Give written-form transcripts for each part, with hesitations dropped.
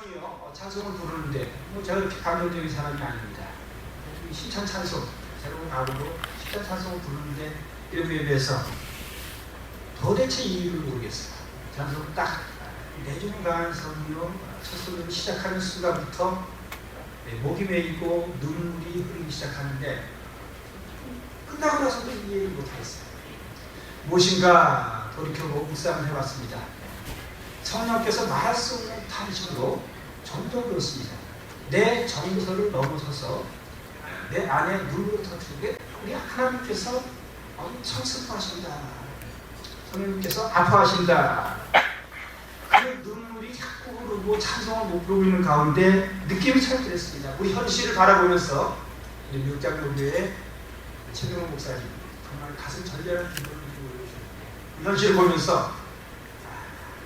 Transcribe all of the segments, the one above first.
백성이요 찬송을 부르는데 제가 이렇게 감동적인 사람이 아닙니다. 신천 찬송, 새로운 가구로 신천 찬송을 부르는데 이런 예배에서 도대체 이유를 모르겠어요. 찬송을 딱 내주는 강한 성이요 첫 소리를 시작하는 순간부터 목이 메이고 눈물이 흐르기 시작하는데 끝나고 나서도 이해를 못하겠어요. 무엇인가 돌이켜보고 묵상을 해봤습니다. 성령께서 말할 수 없는 탄식으로 점점 그렇습니다. 내 정서를 넘어서서 내 안에 눈물을 터뜨리게 우리 하나님께서 엄청 슬퍼하신다. 성령님께서 아파하신다. 그 눈물이 자꾸 흐르고 찬송을 못 부르고 있는 가운데 느낌이 참 그랬습니다. 우리 현실을 바라보면서 미국장로교회 최경호 목사님 정말 가슴 절절한 기도를 보여주셨는데 현실을 보면서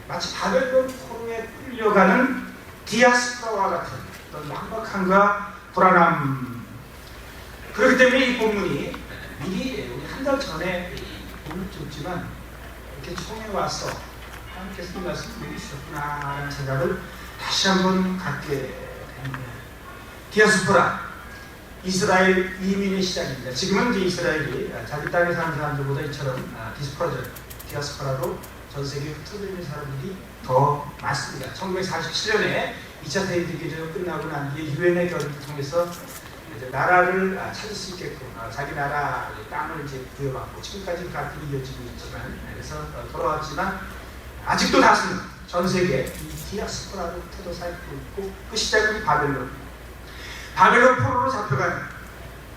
마치 바벨론 포로에 끌려가는 디아스포라와 같은 어떤 막막함과 불안함. 그렇기 때문에 이 본문이 미리 우리 한 달 전에 본문을 줬지만 이렇게 총에 와서 하나님께서 이 말씀을 미리 주셨구나 하는 생각을 다시 한번 갖게 됩니다. 디아스포라, 이스라엘 이민의 시작입니다. 지금은 이제 이스라엘이 자기 땅에 사는 사람들보다 이처럼 디아스포라로 전 세계에 흩어져 있는 사람들이 더 많습니다. 1947년에 2차 대륙이 끝나고 난 뒤에 유엔의 결의를 통해서 나라를 찾을 수 있게끔 자기 나라 땅을 이제 부여받고 지금까지 가끔 이어지고 있지만 그래서 돌아왔지만 아직도 다수는 전 세계 이 디아스포라로 흩어져 살고 있고 그 시작은 바벨론 포로로 잡혀간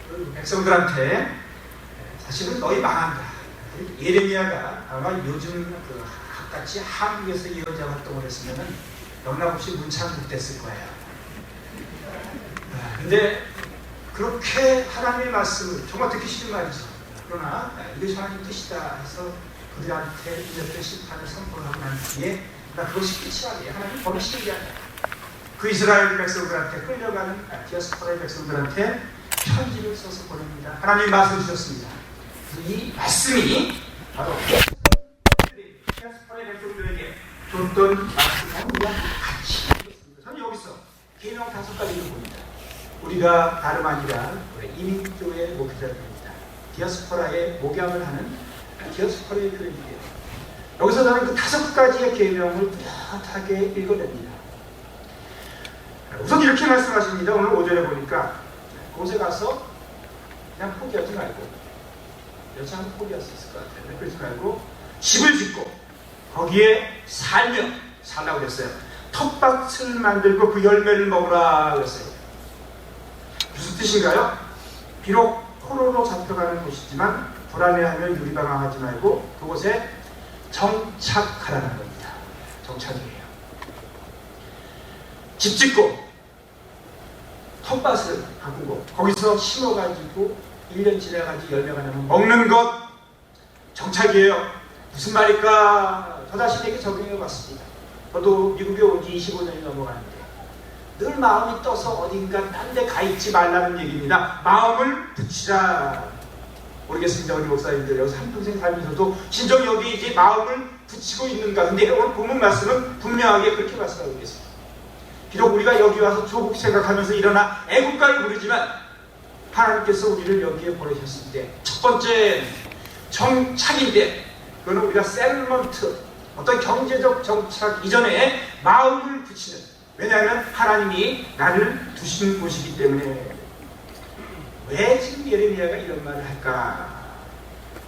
그 백성들한테 사실은 너희 망한다. 예레미야가 아마 요즘 그 같이 한국에서 예언자 활동을 했으면은 영락없이 문창국 됐을 거예요. 근데 그렇게 하나님의 말씀을 정말 듣기 싫은 말이죠. 그러나 이것이 하나님 뜻이다 해서 그들한테 이렇게 심판을 선포하고 난 뒤에 그것이 끝이 아니에요. 하나님 버리시는 게 아니에요. 그 이스라엘 백성들한테 끌려가는 디아스포라의 백성들한테 편지를 써서 보냅니다. 하나님이 말씀 주셨습니다. 이 말씀이 바로 디아스포라의 백성들에게 줬던 말씀과 같이 있습니다. 저는 여기서 계명 5가지를 봅니다. 우리가 다름 아니라 이민교회 목회자들입니다. 디아스포라의 목양을 하는 디아스포라의 교회인데요. 여기서 저는 그 5가지의 계명을 뚜렷하게 읽어냅니다. 우선 이렇게 말씀하십니다. 오늘 5절에 보니까 곳에 가서 그냥 포기하지 말고 여차하면 포기할 수 있을 것 같아요. 그러지 말고 집을 짓고 거기에 살라고 그랬어요. 텃밭을 만들고 그 열매를 먹으라 그랬어요. 무슨 뜻인가요? 비록 포로로 잡혀가는 곳이지만 불안해하며 유리방황하지 말고 그곳에 정착하라는 겁니다. 정착이에요. 집 짓고 텃밭을 가꾸고 거기서 심어가지고 1년 지나가지고 열매가 나면 먹는 것 정착이에요. 무슨 말일까? 저 자신에게 적용해봤습니다. 저도 미국에 온 지 25년이 넘어가는데 늘 마음이 떠서 어딘가 딴 데 가 있지 말라는 얘기입니다. 마음을 붙이라. 모르겠습니다. 우리 목사님들 여기서 한평생 살면서도 진정 여기 이제 마음을 붙이고 있는가. 근데 오늘 본문 말씀은 분명하게 그렇게 말씀하고 있습니다. 비록 우리가 여기 와서 조국 생각하면서 일어나 애국가를 부르지만 하나님께서 우리를 여기에 보내셨을 때 첫 번째 정착인데 그거는 우리가 셀먼트 어떤 경제적 정착 이전에 마음을 붙이는, 왜냐하면 하나님이 나를 두신 곳이기 때문에. 왜 지금 예레미야가 이런 말을 할까?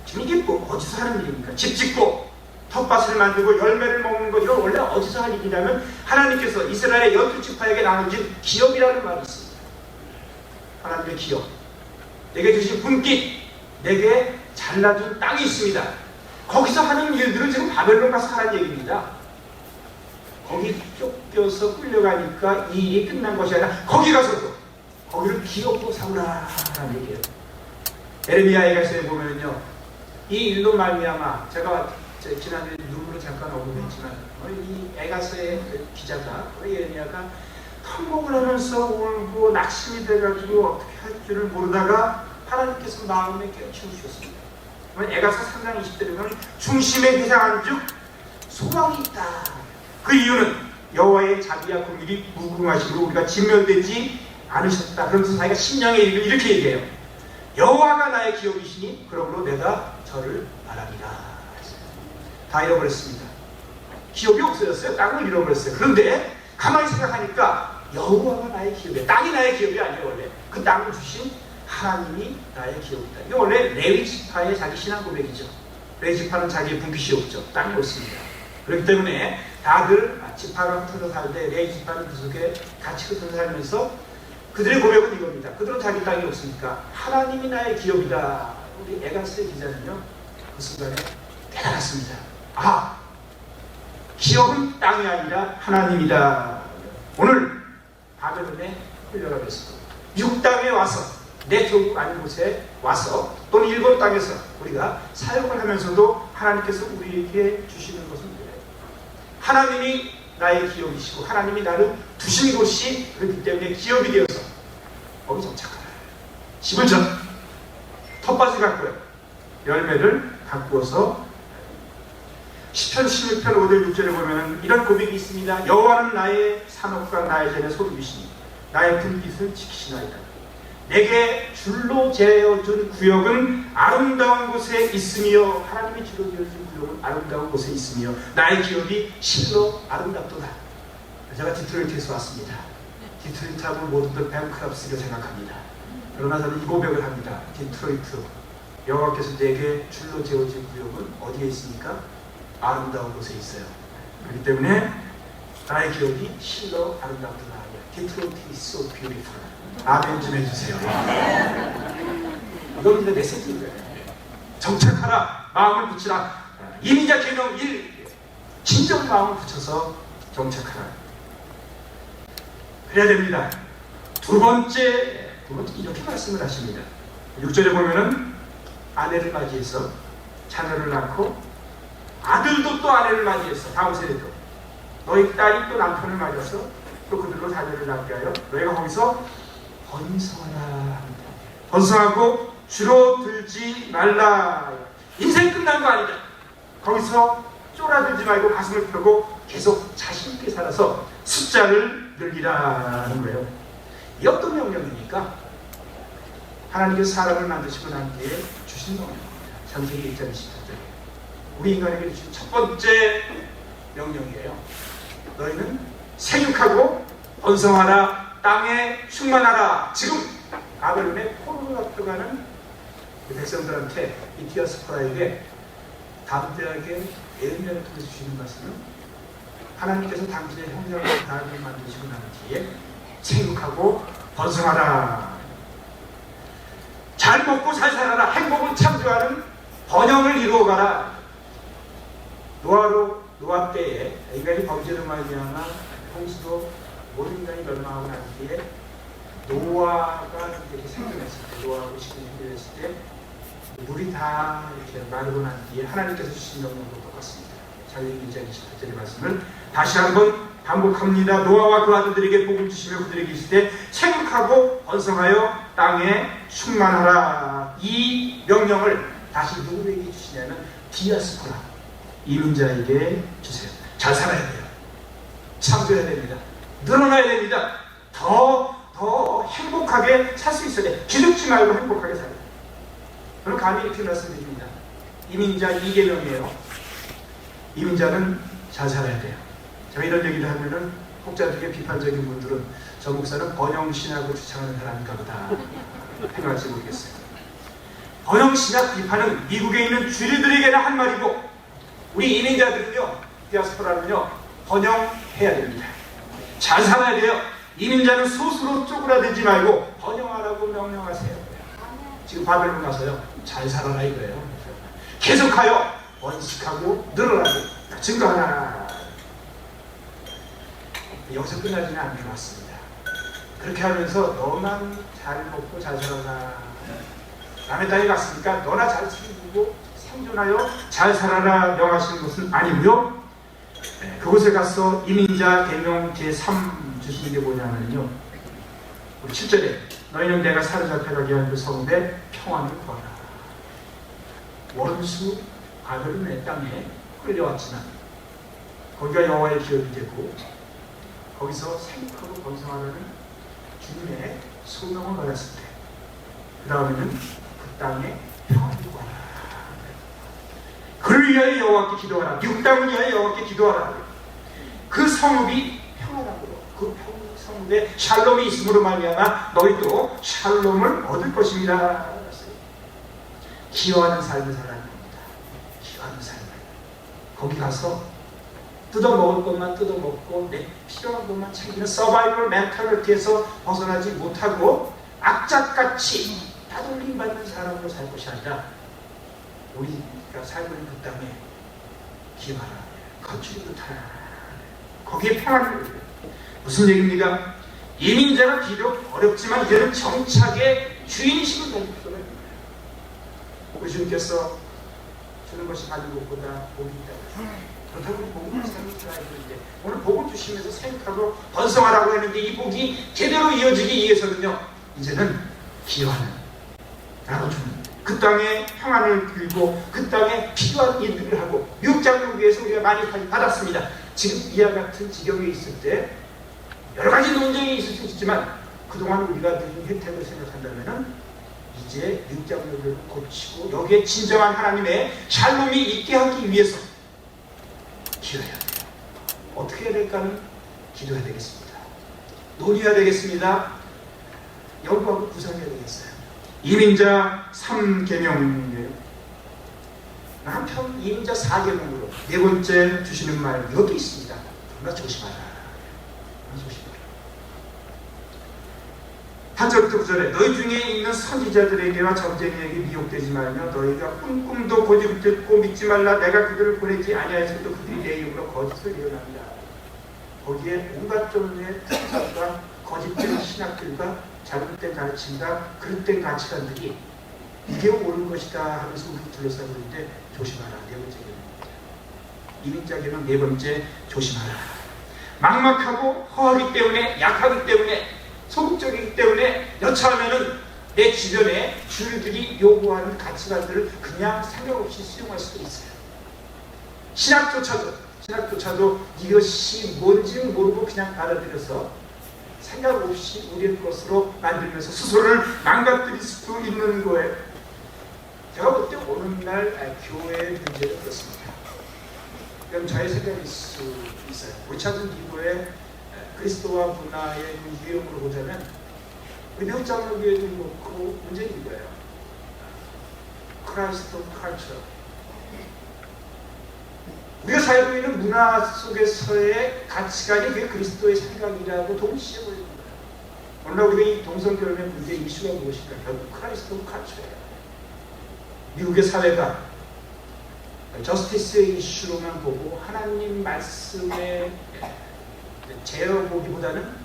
지금 이게 뭐 어디서 하는 일입니까? 집 짓고 텃밭을 만들고 열매를 먹는 것, 이건 원래 어디서 할 일이냐면 하나님께서 이스라엘의 12지파에게 나눠진 기업이라는 말이 있습니다. 하나님의 기업, 내게 주신 분깃, 내게 잘라준 땅이 있습니다. 거기서 하는 일들을 지금 바벨론 가서 하는 얘기입니다. 거기 쫓겨서 끌려가니까 이 일이 끝난 것이 아니라 거기 가서도 거기를 기업으로 삼으라 라는 얘기예요. 에레미야에 보면요, 이 일로 말미암아, 제가 지난주에 눈으로 잠깐 언급했지만 이 에가서의 기자가 예레미야가 탐복을 하면서 울고 낙심이 돼가지고 어떻게 할 줄을 모르다가 하나님께서 마음에 깨우치셨습니다. 에가서 3장 20절에 보면 중심에 회상한 즉 소망이 있다. 그 이유는 여호와의 자비와 긍휼이 무궁하심으로 우리가 진멸되지 않으셨다. 그러면서 자기가 심령의 일을 이렇게 얘기해요. 여호와가 나의 기업이시니 그러므로 내가 저를 바랍니다. 다 잃어버렸습니다. 기업이 없어졌어요. 땅을 잃어버렸어요. 그런데 가만히 생각하니까 여호와가 나의 기업이야. 땅이 나의 기업이 아니에요. 원래 그 땅을 주신 하나님이 나의 기업이다. 이게 원래 레위 지파의 자기 신앙 고백이죠. 레위 지파는 자기의 분깃이 없죠. 땅이 없습니다. 그렇기 때문에 다들 지파가 흩어져 살때 레위 지파는 그 속에 같이 흩어져 살면서 그들의 고백은 이겁니다. 그들은 자기 땅이 없으니까 하나님이 나의 기업이다. 우리 에가스의 기자는요, 그 순간에 깨달았습니다. 아, 기업은 땅이 아니라 하나님이다. 오늘 바벨론에 끌려가겠습니다. 미국 땅에 와서 네트워크 아닌 곳에 와서 또는 일본 땅에서 우리가 사역을 하면서도 하나님께서 우리에게 주시는 것은 그래요. 하나님이 나의 기업이시고 하나님이 나를 두신 곳이 그렇기 때문에 기업이 되어서 거기 정착하라. 집을 텃밭을 가꾸어요. 열매를 가꾸어서 시편 16편 5절 6절에 보면 이런 고백이 있습니다. 여호와는 나의 산업과 나의 전의 소득이시니 나의 분깃을 지키시나이다. 내게 줄로 재어준 구역은 아름다운 곳에 있으며 하나님이 줄로 재어준 구역은 아름다운 곳에 있으며 나의 기업이 실로 아름답도다. 제가 디트로이트에서 왔습니다. 디트로이트하고 모두들 뱅크럽스를 생각합니다. 그러나 저는 이 고백을 합니다. 디트로이트, 여호와께서 내게 줄로 재어준 구역은 어디에 있습니까? 아름다운 곳에 있어요. 그렇기 때문에 나의 기업이 실로 아름답도다. 디트로이트 is so beautiful. 아멘 좀 해주세요. 이건 이제 메시지인 거예요. 정착하라, 마음을 붙이라. 이민자 개념 1, 진정 마음을 붙여서 정착하라. 그래야 됩니다. 두 번째 이렇게 말씀을 하십니다. 6절에 보면은 아내를 맞이해서 자녀를 낳고 아들도 또 아내를 맞이해서 다음 세대도 너희 딸이 또 남편을 맞아서 또 그들로 자녀를 낳게 하여 너희가 거기서 번성하라. 번성하고 줄어들지 말라. 인생 끝난 거 아니다. 거기서 쫄아들지 말고 가슴을 펴고 계속 자신 있게 살아서 숫자를 늘리라는 거예요. 이 어떤 명령입니까? 하나님께서 사람을 만드시고 난 뒤에 주신 명령입니다. 창세기 1장 28절. 우리 인간에게 주신 첫 번째 명령이에요. 너희는 생육하고 번성하라. 땅에 충만하라. 지금 바벨론에 포로로 들어가는 백성들한테 이 디아스포라에게 담대하게 예언자를 통해 주시는 말씀은 하나님께서 당신의 형상으로 사람을 만드시고 난 뒤에 생육하고 번성하라. 잘 먹고 잘 살아라. 행복을 창조하는 번영을 이루어가라. 노아 때에 인간이 범죄를 말미암아 홍수도 모든 인간이 멸망하고 난 뒤에 노아가 이렇게 생겨났을 때, 노아하고 시간이 생겨났을 때 물이 다 이렇게 마르고 난 뒤에 하나님께서 주신 명령도 똑같습니다. 창세기 1장 28절의 말씀을 다시 한번 반복합니다. 노아와 그 아들들에게 복을 주시며 그들에게 이르시되 생육하고 번성하여 땅에 충만하라. 이 명령을 다시 누구에게 주시냐면 디아스포라, 이민자에게 주세요. 잘 살아야 돼요. 창조해야 됩니다. 늘어나야 됩니다. 더 행복하게 살 수 있어야 돼. 기죽지 말고 행복하게 살아야 돼. 저는 감히 이렇게 말씀드립니다. 이민자 2계명이에요. 이민자는 잘 살아야 돼요. 제가 이런 얘기를 하면은 혹자들에게 비판적인 분들은 저 목사는 번영신학을 주창하는 사람인가 보다 생각할지 모르겠어요. 번영신학 비판은 미국에 있는 주류들에게나 한 말이고 우리 이민자들은요, 디아스포라는요, 번영해야 됩니다. 잘 살아야 돼요. 이민자는 스스로 쪼그라들지 말고 번영하라고 명령하세요. 지금 바벨론 가서요, 잘 살아라 이거예요. 계속하여 번식하고 늘어나고 증거하라. 여기서 끝나지는 않는 것 같습니다. 그렇게 하면서 너만 잘 먹고 잘 살아라. 남의 땅에 갔으니까 너나 잘 살고 생존하여 잘 살아라 명하시는 것은 아니고요. 그곳에 가서 이민자 계명 제3 주시는 게 뭐냐면요, 우리 7절에 너희는 내가 사로잡혀가게 한 그 성읍에 평안을 구하라. 원수 바벨론의 땅에 끌려왔지만 거기가 여호와의 기업이 되고 거기서 생각하고 번성하라는 주님의 소명을 받았을 때 그 다음에는 그 땅에 평안을 구하라. 그를 위하여 여호와께 기도하라. 미국 땅을 위하여 여호와께 기도하라. 그 성읍이 평안함으로 그 성읍에 샬롬이 있음으로 말미암아 너희도 샬롬을 얻을 것입니다. 기여하는 삶을 살아야 합니다. 기여하는 삶을. 거기 가서 뜯어먹을 것만 뜯어먹고 내 필요한 것만 챙기는 서바이벌 멘탈리티에서 벗어나지 못하고 악착같이 따돌림 받는 사람으로 살 것이 아니라 우리가 살고 있는 그 땅에 기여하라. 거칠이 못하라. 거기에 평안을. 무슨 얘기입니까? 이민자가 비록 어렵지만 이제는 정착의 주인이심을 가지고 있어야 됩니다. 우리 주님께서 주는 것이 가진 것보다 복이 있다. 그렇다고 우리 복음을 삶을 살아야 되는데 오늘 복을 주시면서 생각하고 번성하라고 했는데 이 복이 제대로 이어지기 위해서는요, 이제는 기여하는, 나눠주는, 그 땅에 평안을 빌고 그 땅에 필요한 일들을 하고 미국장로교회에서 우리가 많이 받았습니다. 지금 이와 같은 지경에 있을 때 여러 가지 논쟁이 있을 수 있지만 그동안 우리가 누린 혜택을 생각한다면 이제 미국장로교회를 고치고 여기에 진정한 하나님의 샬롬이 있게 하기 위해서 기도해야 돼요. 어떻게 해야 될까는 기도해야 되겠습니다. 논의해야 되겠습니다. 연구하고 구상해야 되겠어요. 이민자 3계명이에요. 한편 이민자 4계명으로 네 번째 주시는 말 이것도 있습니다. 정말 조심하라. 조심하라. 8절부터 9절에 너희 중에 있는 선지자들에게와 점쟁이에게 미혹되지 말며 너희가 꿈도 고집 듣고 믿지 말라. 내가 그들을 보내지 아니하였어도 그들이 내 이름으로 거짓을 예언합니다. 거기에 온갖 종류의 특사과 거짓된 신학들과 잘못된 가르침과 그릇된 가치관들이 이게 옳은 것이다 하면서 우리 둘러싸고 있는데 조심하라. 네 번째 계명입니다. 이민자 계명 네 번째 조심하라. 막막하고 허하기 때문에, 약하기 때문에, 소극적이기 때문에 여차하면은 내 주변에 주류들이 요구하는 가치관들을 그냥 생각 없이 수용할 수도 있어요. 신학조차도 이것이 뭔지는 모르고 그냥 받아들여서 생각 없이 우리의 것으로 만들면서 스스로를 망가뜨릴 수도 있는 거예요. 제가 볼 때 오늘날 교회의 문제는 그렇습니다. 그럼 저의 생각일 수 있어요. 리차드 니버의 그리스도와 문화의 유형으로 보자면 미국 장로교회도 그렇고 문제는 이거예요. 크라이스트 칼처. 우리가 살고 있는 문화 속에서의 가치관이 그게 그리스도의 생각이라고 동시에 보이는 거예요. 오늘 우리가 이 동성결혼의 문제 이슈가 무엇인가? 결국 크라이스트 칼처예요. 미국의 사회가 저스티스의 이슈로만 보고 하나님 말씀에 제어보기보다는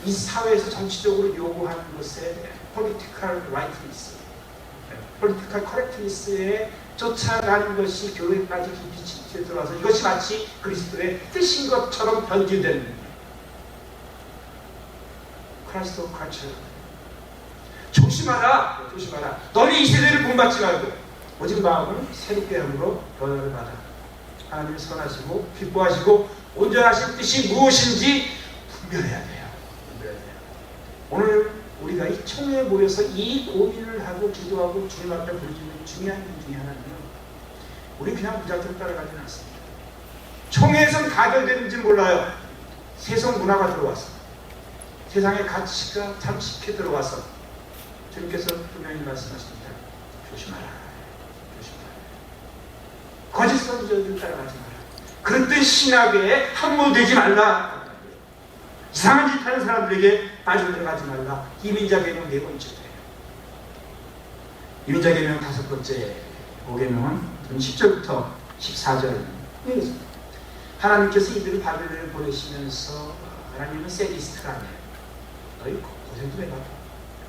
이 사회에서 정치적으로 요구하는 것에 political rightness, political correctness에 쫓아가는 것이 교회까지 깊이 침투해 들어와서 이것이 마치 그리스도의 뜻인 것처럼 변질되는 크라이스트 칼처. 조심하라. 너희 이 세대를 본받지 말고 오직 마음을 새롭게 함으로 변화를 받아 하나님을 선하시고 기뻐하시고 온전하신 뜻이 무엇인지 분별해야 돼요. 오늘 우리가 이 총회에 모여서 이 고민을 하고 기도하고 주님 앞에 부르짖는 중요한 일 중에 하나는 우리 그냥 무작정 따라가지는 않습니다. 총회에선 가결되는지 몰라요. 세상 문화가 들어와서 세상의 가치가 잠식해 들어와서 주님께서 분명히 말씀하십니다. 조심하라. 거짓 선지자들 따라가지 마라. 그릇된 신학에 함몰되지 말라. 이상한 짓 하는 사람들에게 빠져들어가지 말라. 이민자 계명 네 번째예요. 이민자 계명 다섯 번째 5계명은 10절부터 14절. 하나님께서 이들을 바벨론에 보내시면서 하나님은 세디스트라며 너희 고생 좀 해봐.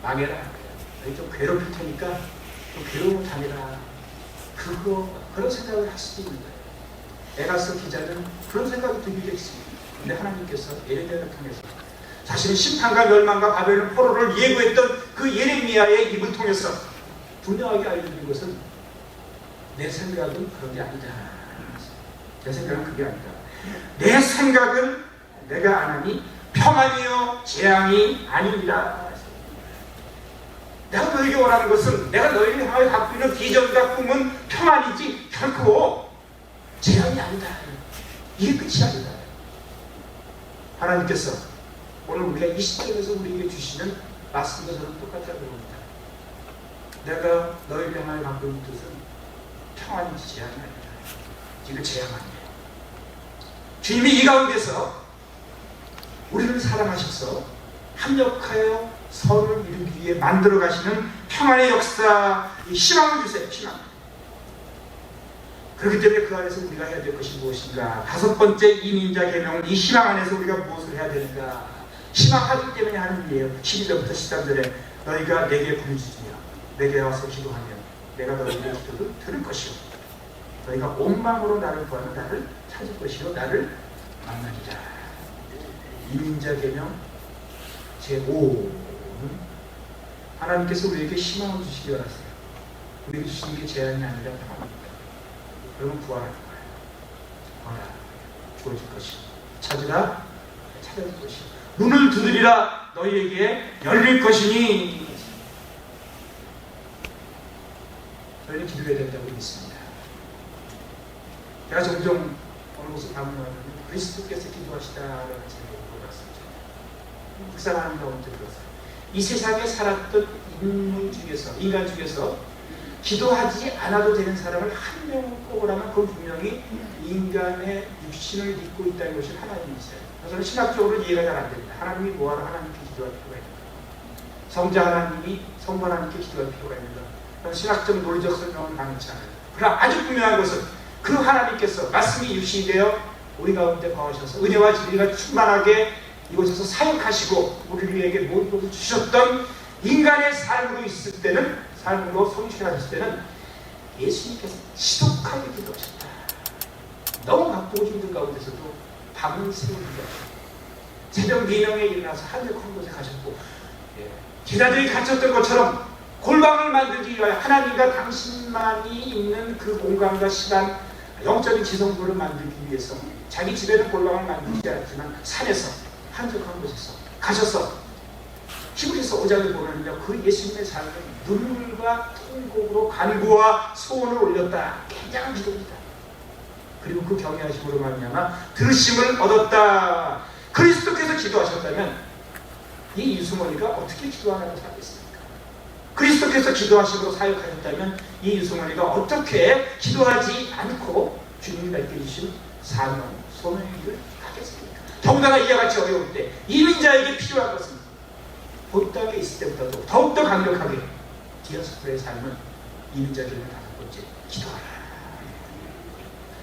망해라. 너희 좀 괴롭힐 테니까 좀 괴로움을 당해라. 그런 생각을 할 수도 있는 거예요. 에가서 기자는 그런 생각이 들기도 했습니다. 근데 하나님께서 예레미야를 통해서 자신의 심판과 멸망과 바벨론 포로를 예고했던 그 예레미야의 입을 통해서 분명하게 알려준 것은 내 생각은 그런 게 아니다. 내 생각은 그게 아니다. 내 생각은 내가 안 하니 평안이요 재앙이 아닙니다. 내가 너에게 원하는 것은, 내가 너에게 향하여 갖고 있는 비전과 꿈은 평안이지 결코 재앙이 아니다. 이게 끝이 아니다. 하나님께서 오늘 우리가 이 시점에서 우리에게 주시는 말씀과 저는 똑같다고 봅니다. 내가 너에게 향하여 갖고 있는 뜻은 평안이지 재앙이 아니다. 이거 재앙 아니에요. 주님이 이 가운데서 우리를 사랑하셔서 합력하여 선을 이루기 위해 만들어 가시는 평안의 역사, 이 희망을 주세요. 희망. 그렇기 때문에 그 안에서 우리가 해야 될 것이 무엇인가? 다섯 번째 이민자 계명은 이 희망 안에서 우리가 무엇을 해야 되는가? 희망하기 때문에 하는 일이에요. 11절부터 13절에 너희가 내게 부르짖으며 내게 와서 기도하면 내가 너희의 기도를 들을 것이요 너희가 온 마음으로 나를 구하면 나를 찾을 것이요 나를 만나리라. 이민자 계명 제5는 하나님께서 우리에게 희망을 주시기 원하세요. 우리에게 주시는 게 재앙이 아니라 평안입니다. 그러면 구하라는 거예요. 구하라, 주어질 것이. 찾으라, 찾아질 것이. 문을 두드리라, 너희에게 열릴 것이니. 저희는 기도해야 된다고 믿습니다. 제가 종종 어느 곳을 방문하면 그리스도께서 기도하시다라는 제목으로 봤습니다. 묵상하는 가운데 들었어요. 이 세상에 살았던 인간 중에서 기도하지 않아도 되는 사람을 한 명을 꼽으라면 그건 분명히 인간의 육신을 믿고 있다는 것이 하나님이세요. 저는 신학적으로 이해가 잘 안 됩니다. 하나님이 뭐하러 하나님께 기도할 필요가 있는가? 성자 하나님이 성부 하나님께 기도할 필요가 있는가? 저는 신학적 논리적 설명은 가능치 않아요. 그러나 아주 분명한 것은 그 하나님께서 말씀이 육신이 되어 우리 가운데 거하셔서 은혜와 진리가 충만하게 이곳에서 사역하시고 우리에게 모든 것을 주셨던 인간의 삶으로 있을 때는, 삶으로 성취하셨을 때는 예수님께서 지독하게 기도하셨다. 너무 바쁘고 힘든 가운데서도 밤을 새우기도 하셨고 새벽 4명에 일어나서 한적한 곳에 가셨고 제자들이 갇혔던 것처럼 골방을 만들기 위하여 하나님과 당신만이 있는 그 공간과 시간, 영적인 지성도를 만들기 위해서 자기 집에는 골방을 만들지 않지만 산에서 한적한 곳에서 가셔서 히브리서 5장에 보면요, 그 예수님의 삶은 눈물과 통곡으로 간구와 소원을 올렸다. 굉장한 기도입니다. 그리고 그 경외하심으로 말미암아 들으심을 얻었다. 그리스도께서 기도하셨다면 이 유승원이가 어떻게 기도하라고 생각했습니까? 그리스도께서 기도하심으로 사역하셨다면 이 유승원이가 어떻게 기도하지 않고 주님이 밝게 주신 사명, 소명의 일을 하겠습니까? 더군다나 이와 같이 어려울 때 이민자에게 필요한 것은 본 땅에 있을 때보다도 더욱더 강력하게 디아스포라의 삶은 이민자에게 다섯 번째 기도하라.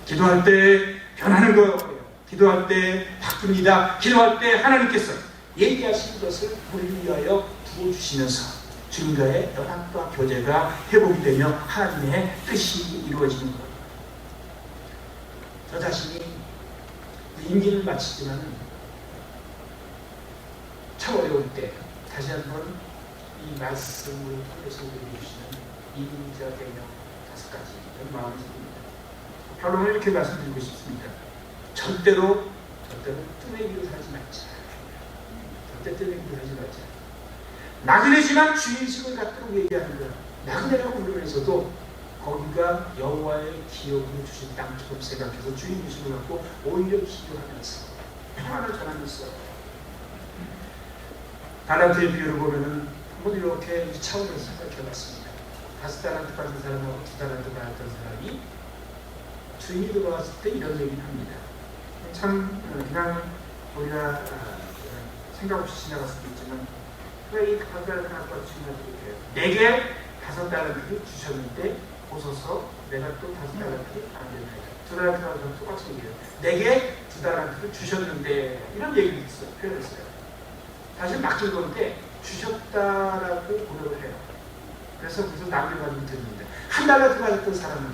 기도할 때 변하는 거예요. 기도할 때 바뀝니다. 기도할 때 하나님께서 얘기하신 것을 우리를 위하여 부어주시면서 주님과의 연합과 교제가 회복이 되며 하나님의 뜻이 이루어지는 것. 저 자신이 임기를 마치지만 참 어려울 때 다시 한번 이 말씀을 통해서 우리에게 주시는 이민자 계명 5가지 이런 마음이 듭니다. 결론을 이렇게 말씀드리고 싶습니다. 절대로 뜨내기로 살지 말자. 절대 뜨내기로 살지 말자. 나그네지만 주인식을 갖도록 얘기하는 거야. 나그네라고 부르면서도 거기가 여호와의 기업으로 주신 땅처럼 생각해서 주인식을 갖고 오히려 기도하면서 평안을 전하면서 달란트의 비유를 보면은 한번 이렇게 이 차원에서 생각해봤습니다. 5달란트 받은 사람하고 2달란트 받았던 사람이 주인이 돌아왔을 때 이런 얘기를 합니다. 참 그냥 우리가 생각 없이 지나갈 수도 있지만 왜 이 5달란트 갖고 주인한테 이렇게 내게 5달란트를 주셨는데 보소서 내가 또 5달란트를 안 된다. 2달란트하고 똑같이 얘기해요. 내게 2달란트를 주셨는데 이런 얘기를 있어요. 표현했어요. 사실 맡긴 건데 주셨다라고 고백을 해요. 그래서 무슨 남겨가지고 드립니다. 1달란트 받았던 사람은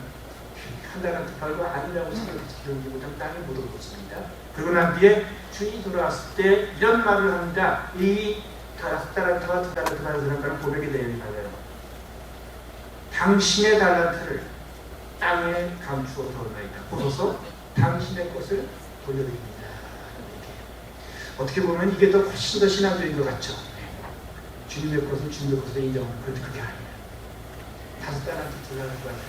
1달란트 별거 아니라고 생각해서 기도하지 못하면 땅에 못 얻었습니다. 그러고 난 뒤에 주인이 돌아왔을 때 이런 말을 합니다. 이 5달란트와 2달란트 받은 사람과는 고백의 내용이 달라요. 당신의 달란트를 땅에 감추어 두었나이다. 보소서 당신의 것을 돌려드립니다. 어떻게 보면 이게 더 훨씬 더 신앙적인 것 같죠. 주님의 것을 주님의 것으로 인정하는 그게 아니에요. 5달란트, 2달란트 같은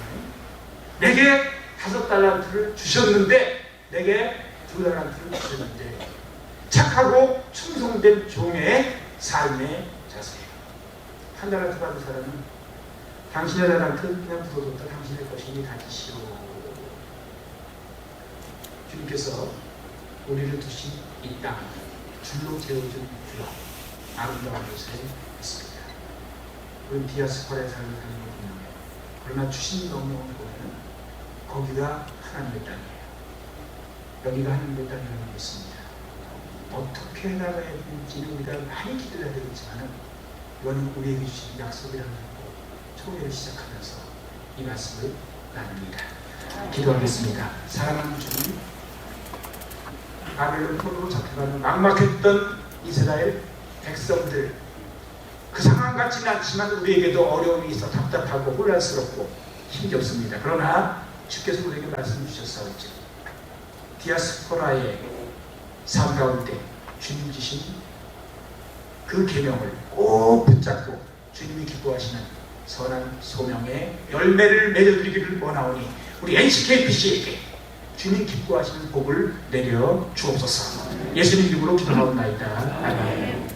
내게 5달란트를 주셨는데 내게 2달란트를 주셨는데 착하고 충성된 종의 삶의 자세예요. 1달란트 받은 사람은 당신의 달란트 그냥 부어뒀다 당신의 것이니 가지시오. 주님께서 우리를 두신 이 땅, 줄로 재워준 주여 아름다운 곳에 있습니다. 우리는 디아스포라의 삶을 사는 걸 보면 그러나 주신 넘어오는 곳에는 거기가 하나님의 땅이에요. 여기가 하나님의 땅이라고 믿습니다. 어떻게 나가야 되는지는 우리가 많이 기도해야 되겠지만 이거는 우리에게 주신 약속이라는 거 초회를 시작하면서 이 말씀을 나눕니다. 기도하겠습니다. 사랑하는 주님, 바벨론 포로로 잡혀가는 막막했던 이스라엘 백성들, 그 상황 같지는 않지만 우리에게도 어려움이 있어 답답하고 혼란스럽고 힘겹습니다. 그러나 주께서 우리에게 말씀 주셨사오죠. 디아스포라의 삶 가운데 주님 주신 그 계명을 꼭 붙잡고 주님이 기뻐하시는 선한 소명의 열매를 맺어드리기를 원하오니 우리 NCKBC에게 주님 기뻐하시는 복을 내려 주옵소서. 예수님 이름으로 기도하옵나이다. 아멘.